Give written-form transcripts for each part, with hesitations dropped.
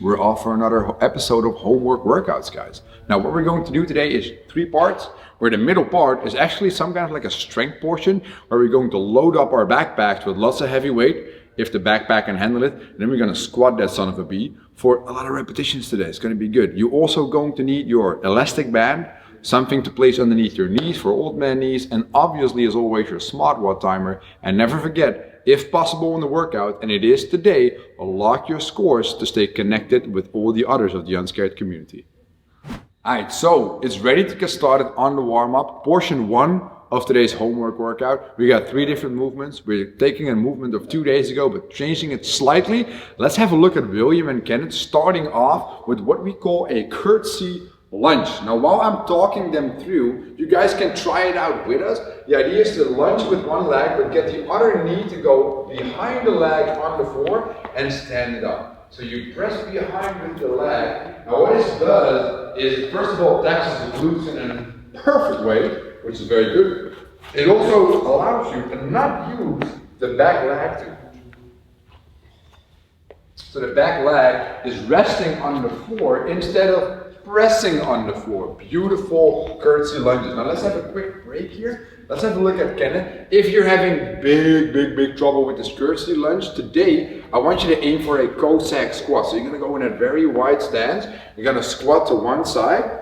we're off for another episode of Homework Workouts, guys. Now what we're going to do today is 3 parts, where the middle part is actually some kind of like a strength portion, where we're going to load up our backpacks with lots of heavy weight, if the backpack can handle it, and then we're going to squat that son of a bee for a lot of repetitions today. It's going to be good. You're also going to need your elastic band, something to place underneath your knees for old man knees, and obviously as always your smartwatch timer. And never forget, if possible in the workout, and it is today, lock your scores to stay connected with all the others of the UnScared community. Alright, so it's ready to get started on the warm-up. Portion 1 of today's homework workout. We got 3 different movements. We're taking a movement of 2 days ago, but changing it slightly. Let's have a look at William and Kenneth, starting off with what we call a curtsy lunge. Now, while I'm talking them through, you guys can try it out with us. The idea is to lunge with one leg, but get the other knee to go behind the leg on the floor and stand it up. So you press behind with the leg. Now what this does is, first of all, taxes the glutes in a perfect way, which is very good. It also allows you to not use the back leg too. So the back leg is resting on the floor instead of pressing on the floor. Beautiful curtsy lunges. Now let's have a quick break here. Let's have a look at Kenneth. If you're having big trouble with this curtsy lunge, today I want you to aim for a Cossack squat. So you're going to go in a very wide stance. You're going to squat to one side.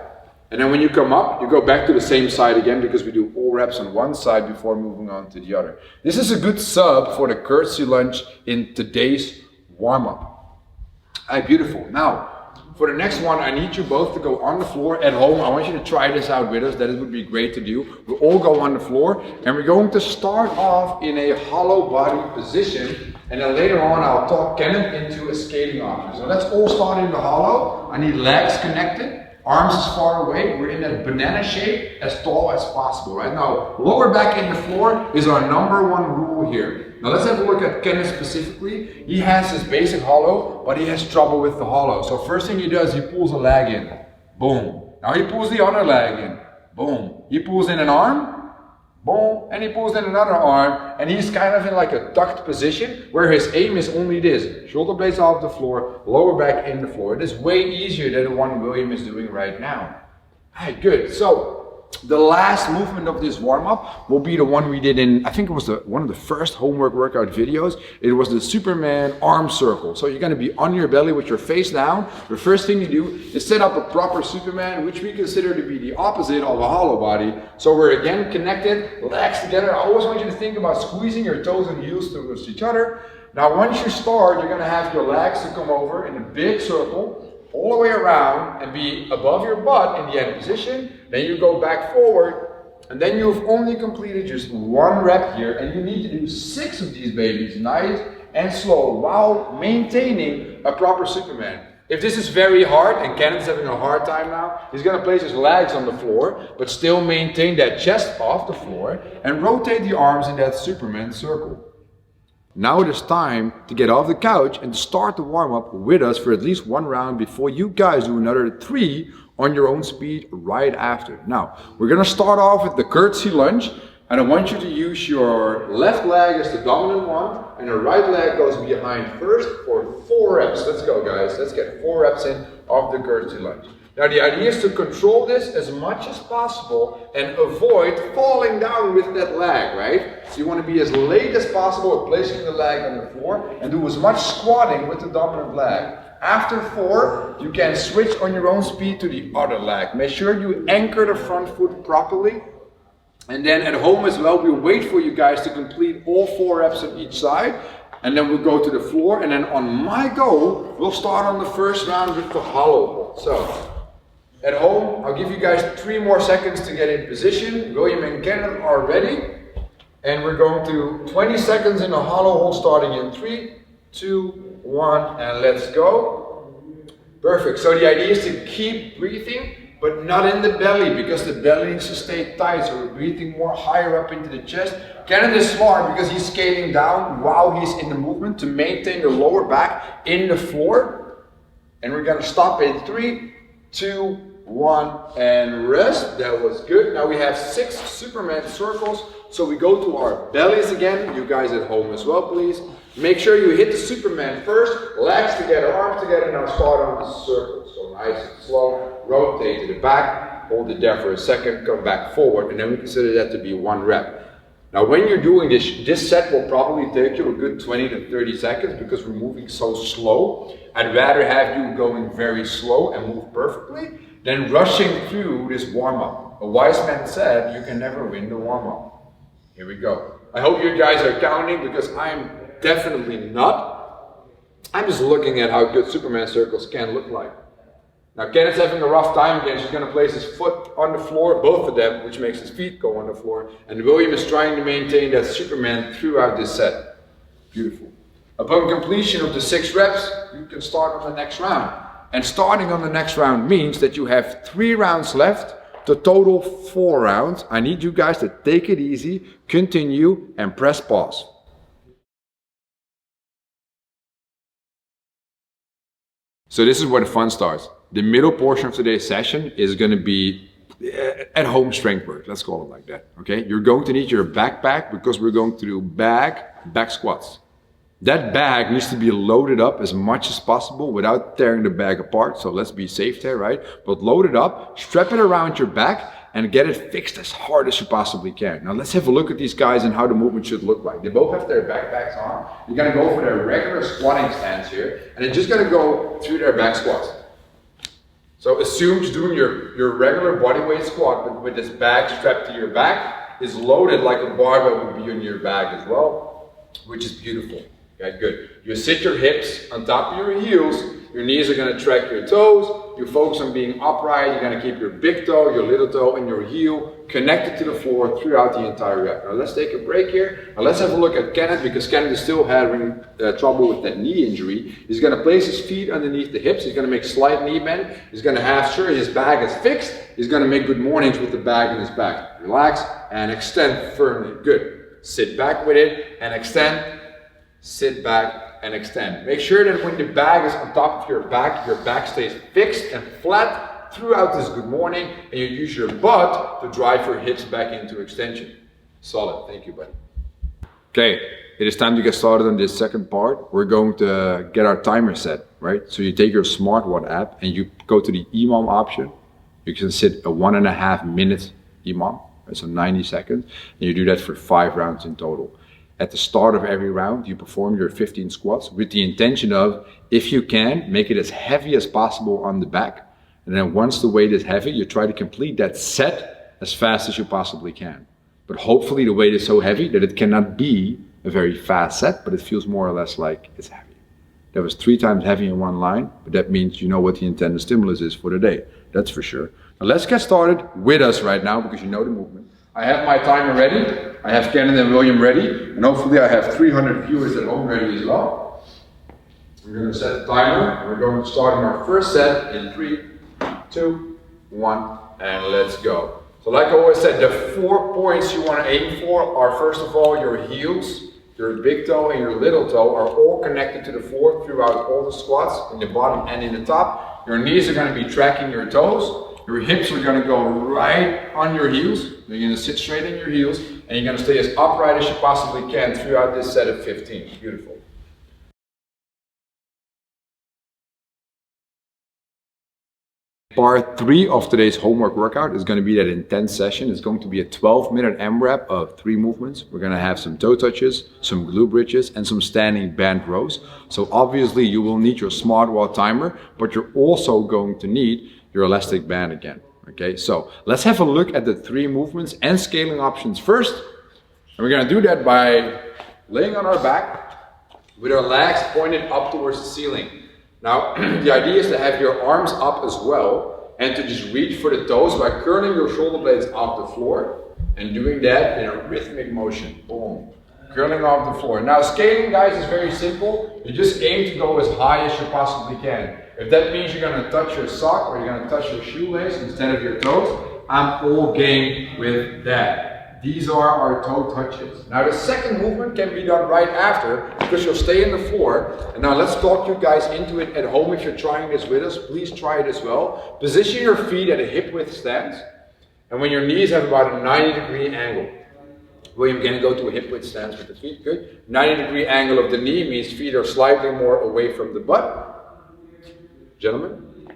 And then when you come up, you go back to the same side again, because we do all reps on one side before moving on to the other. This is a good sub for the curtsy lunge in today's warm-up. Alright, beautiful. Now, for the next one, I need you both to go on the floor at home. I want you to try this out with us. That would be great to do. We'll all go on the floor, and we're going to start off in a hollow body position. And then later on, I'll talk Kenneth into a scaling option. So let's all start in the hollow. I need legs connected. Arms as far away. We're in that banana shape, as tall as possible. Right now, lower back in the floor is our #1 rule here. Now let's have a look at Kenneth specifically. He has his basic hollow, but he has trouble with the hollow. So first thing he does, he pulls a leg in. Boom. Now he pulls the other leg in. Boom. He pulls in an arm. Boom. And he pulls in another arm. And he's kind of in like a tucked position, where his aim is only this. Shoulder blades off the floor, lower back in the floor. It is way easier than the one William is doing right now. Alright, good. So the last movement of this warm-up will be the one we did in, I think it was one of the first homework workout videos. It was the Superman arm circle. So you're going to be on your belly with your face down. The first thing you do is set up a proper Superman, which we consider to be the opposite of a hollow body. So we're again connected, legs together. I always want you to think about squeezing your toes and heels towards each other. Now once you start, you're going to have your legs to come over in a big circle, all the way around, and be above your butt in the end position. Then you go back forward, and then you've only completed just 1 rep here, and you need to do 6 of these babies, nice and slow, while maintaining a proper Superman. If this is very hard, and Kenneth's having a hard time now, he's going to place his legs on the floor, but still maintain that chest off the floor, and rotate the arms in that Superman circle. Now it is time to get off the couch and to start the warm-up with us for at least 1 round before you guys do another 3 on your own speed right after. Now, we're going to start off with the curtsy lunge, and I want you to use your left leg as the dominant one, and the right leg goes behind first for 4 reps. Let's go, guys. Let's get 4 reps in of the curtsy lunge. Now the idea is to control this as much as possible and avoid falling down with that leg, right? So you want to be as late as possible at placing the leg on the floor, and do as much squatting with the dominant leg. After 4, you can switch on your own speed to the other leg. Make sure you anchor the front foot properly. And then at home as well, we'll wait for you guys to complete all 4 reps on each side. And then we'll go to the floor, and then on my go, we'll start on the first round with the hollow hold. So at home, I'll give you guys 3 more seconds to get in position. William and Kenneth are ready. And we're going to 20 seconds in a hollow hold, starting in 3, 2, 1, and let's go. Perfect. So the idea is to keep breathing, but not in the belly, because the belly needs to stay tight. So we're breathing more higher up into the chest. Kenneth is smart because he's scaling down while he's in the movement to maintain the lower back in the floor. And we're going to stop in 3, 2, 1, and rest. That was good. Now we have 6 Superman circles. So we go to our bellies again. You guys at home as well, please. Make sure you hit the Superman first, legs together, arms together, now start on the circle. So nice and slow, rotate to the back, hold it there for a second, come back forward, and then we consider that to be 1 rep. Now when you're doing this set will probably take you a good 20 to 30 seconds because we're moving so slow. I'd rather have you going very slow and move perfectly than rushing through this warm-up. A wise man said, you can never win the warm-up. Here we go. I hope you guys are counting because I'm definitely not. I'm just looking at how good Superman circles can look like. Now Kenneth's having a rough time again. He's going to place his foot on the floor, both of them, which makes his feet go on the floor. And William is trying to maintain that Superman throughout this set. Beautiful. Upon completion of the 6 reps, you can start on the next round. And starting on the next round means that you have 3 rounds left, the total 4 rounds. I need you guys to take it easy, continue, and press pause. So this is where the fun starts. The middle portion of today's session is going to be at home strength work. Let's call it like that. Okay, you're going to need your backpack because we're going to do back squats. That bag needs to be loaded up as much as possible without tearing the bag apart. So let's be safe there, right? But load it up, strap it around your back, and get it fixed as hard as you possibly can. Now let's have a look at these guys and how the movement should look like. They both have their backpacks on. You're gonna go for their regular squatting stance here, and they're just gonna go through their back squats. So assume you're doing your regular bodyweight squat, but with this bag strapped to your back, is loaded like a barbell would be in your bag as well, which is beautiful. Okay, good. You sit your hips on top of your heels, your knees are going to track your toes, you focus on being upright, you're going to keep your big toe, your little toe, and your heel connected to the floor throughout the entire rep. Now let's take a break here. Now let's have a look at Kenneth because Kenneth is still having trouble with that knee injury. He's going to place his feet underneath the hips, he's going to make slight knee bend, he's going to have sure his bag is fixed, he's going to make good mornings with the bag in his back. Relax and extend firmly. Good. Sit back with it and extend. Sit back and extend. Make sure that when the bag is on top of your back stays fixed and flat throughout this good morning, and you use your butt to drive your hips back into extension. Solid. Thank you, buddy. Okay, it is time to get started on this second part. We're going to get our timer set, right? So you take your smartwatch app and you go to the EMOM option. You can set a 1.5 minute EMOM, so 90 seconds, and you do that for 5 rounds in total. At the start of every round, you perform your 15 squats with the intention of, if you can, make it as heavy as possible on the back. And then once the weight is heavy, you try to complete that set as fast as you possibly can. But hopefully the weight is so heavy that it cannot be a very fast set, but it feels more or less like it's heavy. That was 3 times heavy in one line, but that means you know what the intended stimulus is for the day. That's for sure. Now let's get started with us right now because you know the movement. I have my timer ready, I have Kenneth and William ready, and hopefully I have 300 viewers at home ready as well. We're going to set the timer, and we're going to start on our first set in 3, 2, 1, and let's go. So like I always said, the 4 points you want to aim for are first of all your heels, your big toe and your little toe are all connected to the floor throughout all the squats, in the bottom and in the top. Your knees are going to be tracking your toes. Your hips are going to go right on your heels. You're going to sit straight in your heels and you're going to stay as upright as you possibly can throughout this set of 15. Beautiful. Part 3 of today's homework workout is going to be that intense session. It's going to be a 12-minute AMRAP of 3 movements. We're going to have some toe touches, some glute bridges, and some standing band rows. So obviously you will need your smartwatch timer, but you're also going to need your elastic band again. Okay, so let's have a look at the 3 movements and scaling options first. And we're going to do that by laying on our back with our legs pointed up towards the ceiling. Now, the idea is to have your arms up as well and to just reach for the toes by curling your shoulder blades off the floor and doing that in a rhythmic motion. Boom. Curling off the floor. Now, scaling, guys, is very simple. You just aim to go as high as you possibly can. If that means you're going to touch your sock or you're going to touch your shoelace instead of your toes, I'm all game with that. These are our toe touches. Now the second movement can be done right after because you'll stay on the floor. And now let's talk you guys into it at home. If you're trying this with us, please try it as well. Position your feet at a hip width stance. And when your knees have about a 90-degree angle. William, can you go to a hip width stance with the feet? Good. 90-degree angle of the knee means feet are slightly more away from the butt. Gentlemen,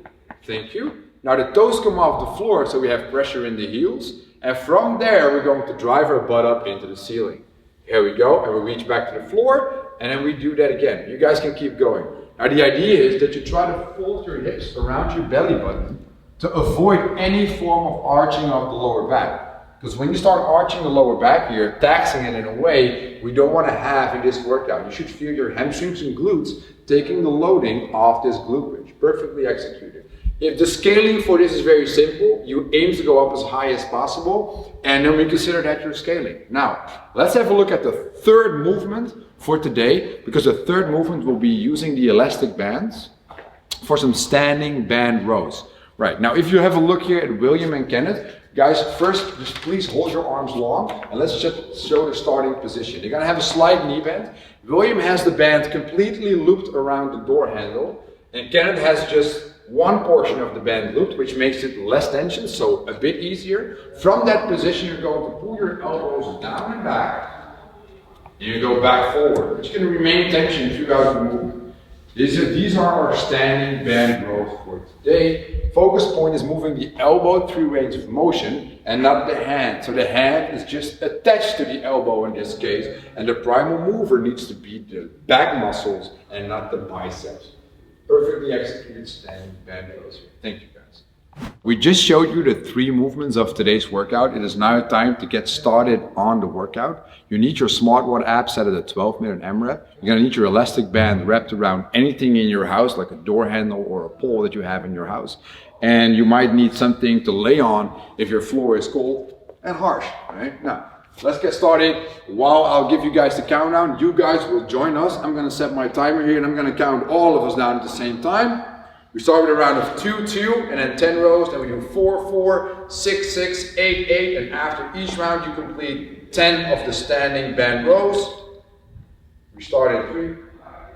thank you. Now the toes come off the floor, so we have pressure in the heels. And from there, we're going to drive our butt up into the ceiling. Here we go, and we reach back to the floor, and then we do that again. You guys can keep going. Now the idea is that you try to fold your hips around your belly button to avoid any form of arching of the lower back. Because when you start arching the lower back, you're taxing it in a way we don't want to have in this workout. You should feel your hamstrings and glutes taking the loading off this glute bridge. Perfectly executed. If the scaling for this is very simple, you aim to go up as high as possible, and then we consider that your scaling. Now, let's have a look at the third movement for today, because the third movement will be using the elastic bands for some standing band rows. Right, now if you have a look here at William and Kenneth, guys, first, just please hold your arms long, and let's just show the starting position. You're gonna have a slight knee bend. William has the band completely looped around the door handle, and Kenneth has just one portion of the band looped, which makes it less tension, so a bit easier. From that position, you're going to pull your elbows down and back, and you go back forward, which can remain tension throughout the movement. These are our standing band rows for today. Focus point is moving the elbow through range of motion and not the hand. So the hand is just attached to the elbow in this case, and the primal mover needs to be the back muscles and not the biceps. Perfectly executed standing band rows. Thank you, guys. We just showed you the 3 movements of today's workout. It is now time to get started on the workout. You need your SmartWatt app set at a 12-minute AMRAP. You're gonna need your elastic band wrapped around anything in your house, like a door handle or a pole that you have in your house. And you might need something to lay on if your floor is cold and harsh, right? Now, let's get started. While I'll give you guys the countdown, you guys will join us. I'm gonna set my timer here and I'm gonna count all of us down at the same time. We start with a round of 2, 2, and then 10 rows. Then we do 4, 4, 6, 6, 8, 8, and after each round you complete 10 of the standing band rows. We start in 3,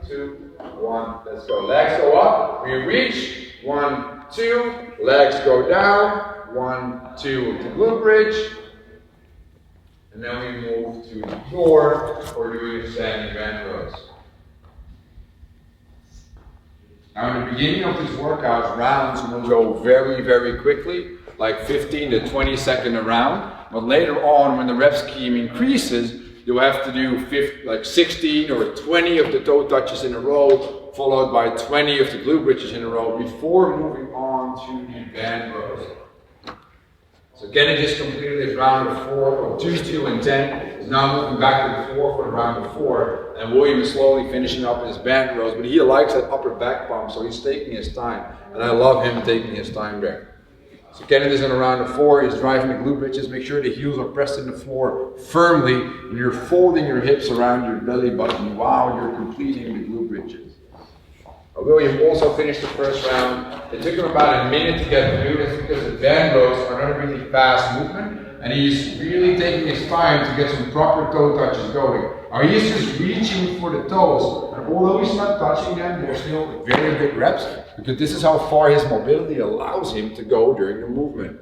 2, 1. Let's go. Legs go up. We reach. 1, 2. Legs go down. 1, 2 to glute bridge. And then we move to the floor for doing standing band rows. Now in the beginning of this workout, rounds will go very, very quickly, like 15 to 20 seconds a round. But later on, when the rep scheme increases, you'll have to do 16 or 20 of the toe touches in a row, followed by 20 of the glute bridges in a row before moving on to the band rows. So Kenneth just completed his round of 4, 2, 2, and 10. He's now moving back to the 4 for the round of 4. And William is slowly finishing up his band rows, but he likes that upper back pump, so he's taking his time. And I love him taking his time there. So Kenneth is in a round of 4, he's driving the glute bridges. Make sure the heels are pressed in the floor firmly, and you're folding your hips around your belly button while you're completing the glute bridges. William also finished the first round. It took him about a minute to get through this because the band rows are not a really fast movement, and he's really taking his time to get some proper toe touches going. He is just reaching for the toes, and although he's not touching them, they're still very big reps, because this is how far his mobility allows him to go during the movement.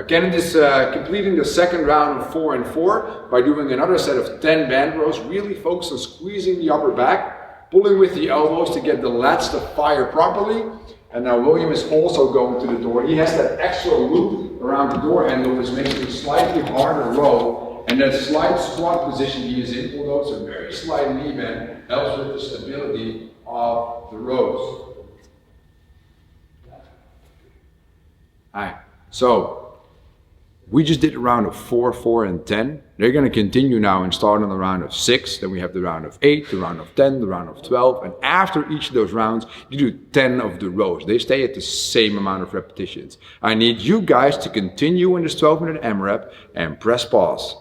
Kenneth is completing the second round of 4 and 4 by doing another set of 10 band rows, really focused on squeezing the upper back, pulling with the elbows to get the lats to fire properly. And now William is also going to the door. He has that extra loop around the door handle, which makes it a slightly harder row. And that slight squat position he is in, although it's a very slight knee bend, helps with the stability of the rows. Alright, so we just did a round of 4, 4, and 10. They're going to continue now and start on the round of 6. Then we have the round of 8, the round of 10, the round of 12. And after each of those rounds, you do 10 of the rows. They stay at the same amount of repetitions. I need you guys to continue in this 12-minute AMRAP and press pause.